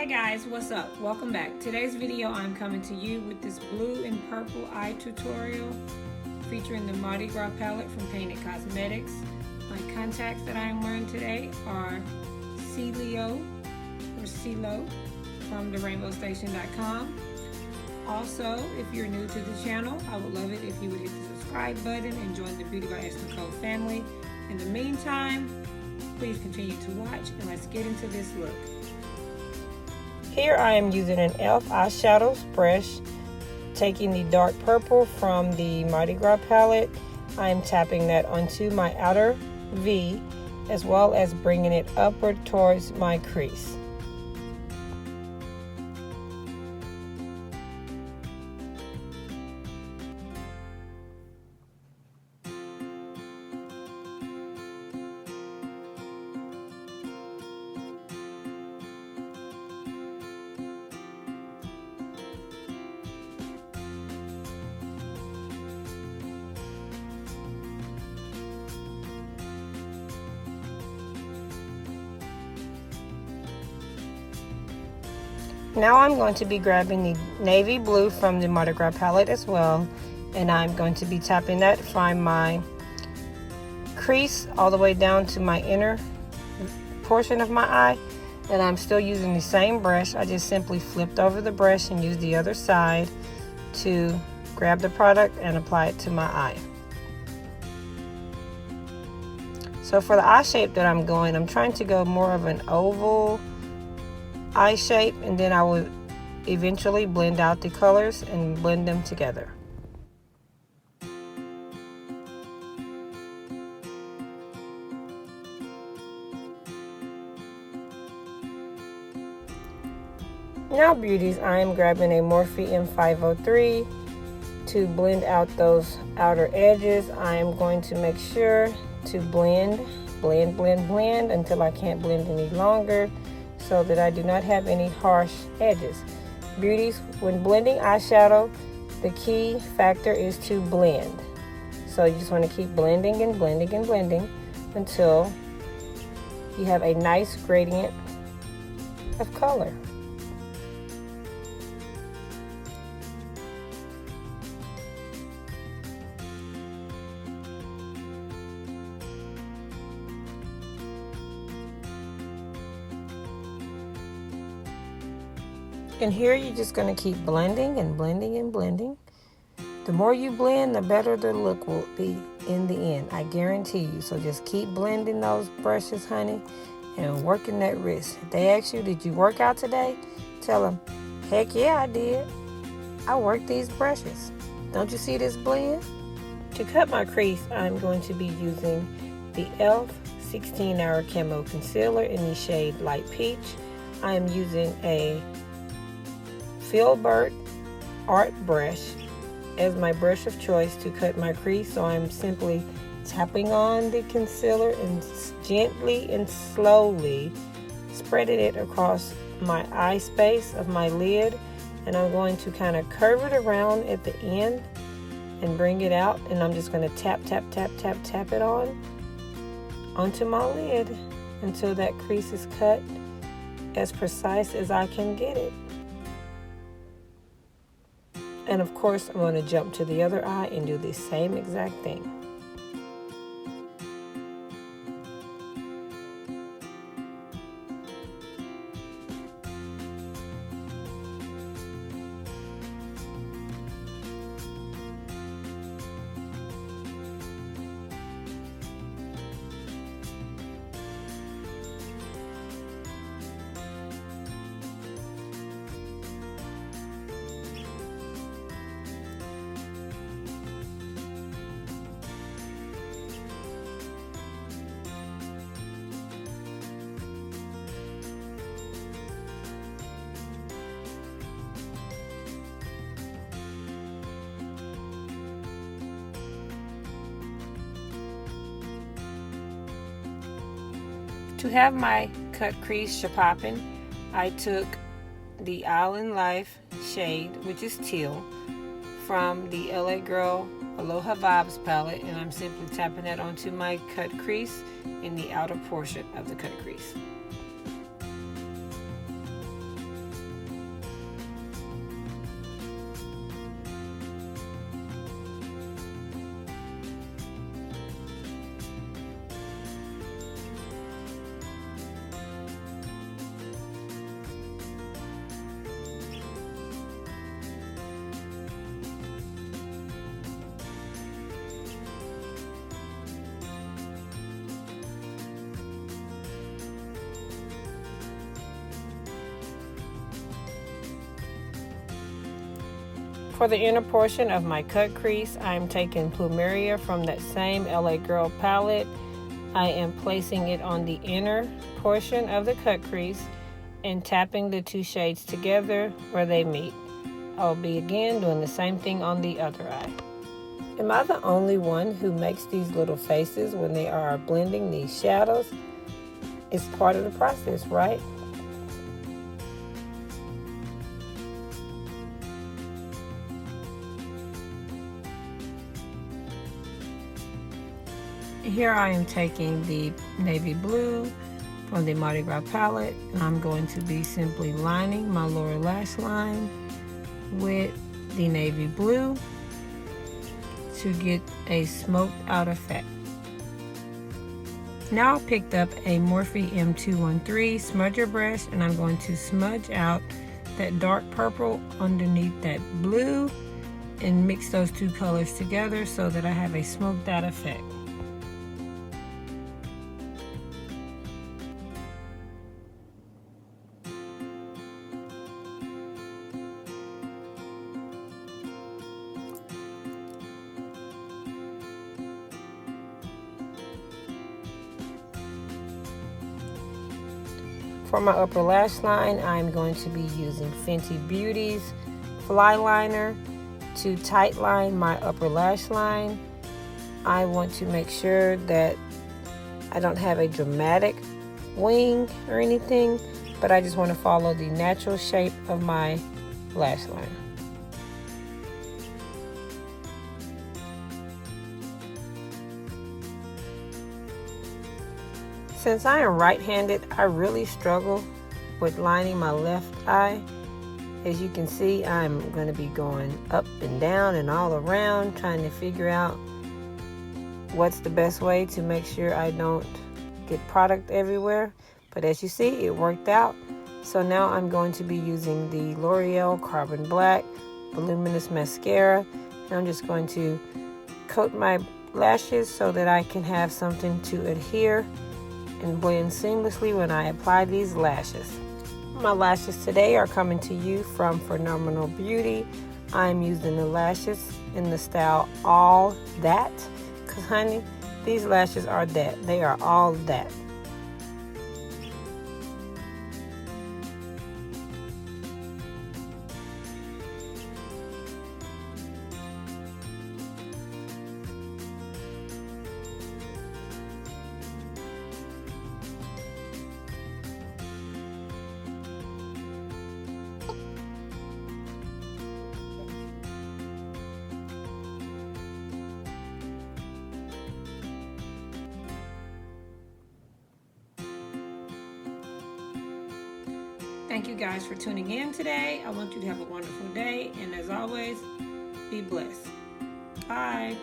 Hey guys, what's up? Welcome back. Today's video I'm coming to you with this blue and purple eye tutorial featuring the Mardi Gras palette from Painted Cosmetics. My contacts that I am wearing today are Cielo from therainbowstation.com. Also, if you're new to the channel, I would love it if you would hit the subscribe button and join the BeautyBySNicole family. In the meantime, please continue to watch and let's get into this look. Here I am using an e.l.f. eyeshadow brush, taking the dark purple from the Mardi Gras palette. I am tapping that onto my outer V as well as bringing it upward towards my crease. Now I'm going to be grabbing the navy blue from the Mardi Gras palette as well, and I'm going to be tapping that from my crease all the way down to my inner portion of my eye. And I'm still using the same brush. I just simply flipped over the brush and used the other side to grab the product and apply it to my eye. So for the eye shape that I'm trying to go more of an oval eye shape, and then I will eventually blend out the colors and blend them together. Now beauties, I am grabbing a Morphe M503 to blend out those outer edges. I am going to make sure to blend until I can't blend any longer, so that I do not have any harsh edges. Beauties, when blending eyeshadow, the key factor is to blend. So you just want to keep blending and blending and blending until you have a nice gradient of color. And here you're just going to keep blending and blending and blending. The more you blend, the better the look will be in the end, I guarantee you. So just keep blending those brushes, honey, and working that wrist. If they ask you, did you work out today? Tell them, heck yeah, I did. I worked these brushes. Don't you see this blend? To cut my crease, I'm going to be using the e.l.f. 16-Hour Camo Concealer in the shade Light Peach. I am using a Filbert art brush as my brush of choice to cut my crease. So I'm simply tapping on the concealer and gently and slowly spreading it across my eye space of my lid, and I'm going to kind of curve it around at the end and bring it out, and I'm just going to tap it onto my lid until that crease is cut as precise as I can get it. And of course, I'm going to jump to the other eye and do the same exact thing. To have my cut crease popping, I took the Island Life shade, which is teal, from the L.A.Girl Aloha Vibes palette, and I'm simply tapping that onto my cut crease in the outer portion of the cut crease. For the inner portion of my cut crease, I'm taking Plumeria from that same L.A. Girl palette. I am placing it on the inner portion of the cut crease and tapping the two shades together where they meet. I'll be again doing the same thing on the other eye. Am I the only one who makes these little faces when they are blending these shadows? It's part of the process, right? Here I am taking the navy blue from the Mardi Gras palette, and I'm going to be simply lining my lower lash line with the navy blue to get a smoked out effect. Now I picked up a Morphe M213 smudger brush, and I'm going to smudge out that dark purple underneath that blue and mix those two colors together so that I have a smoked out effect. For my upper lash line, I'm going to be using Fenty Beauty's Fly Liner to tight line my upper lash line. I want to make sure that I don't have a dramatic wing or anything, but I just want to follow the natural shape of my lash line. Since I am right-handed, I really struggle with lining my left eye. As you can see, I'm going to be going up and down and all around, trying to figure out what's the best way to make sure I don't get product everywhere. But as you see, it worked out. So now I'm going to be using the L'Oreal Carbon Black Voluminous Mascara. And I'm just going to coat my lashes so that I can have something to adhere and blend seamlessly when I apply these lashes. My lashes today are coming to you from Phenomenal Beauty. I'm using the lashes in the style All That, because honey, these lashes are that. They are all that. Thank you guys for tuning in today. I want you to have a wonderful day, and as always, be blessed. Bye.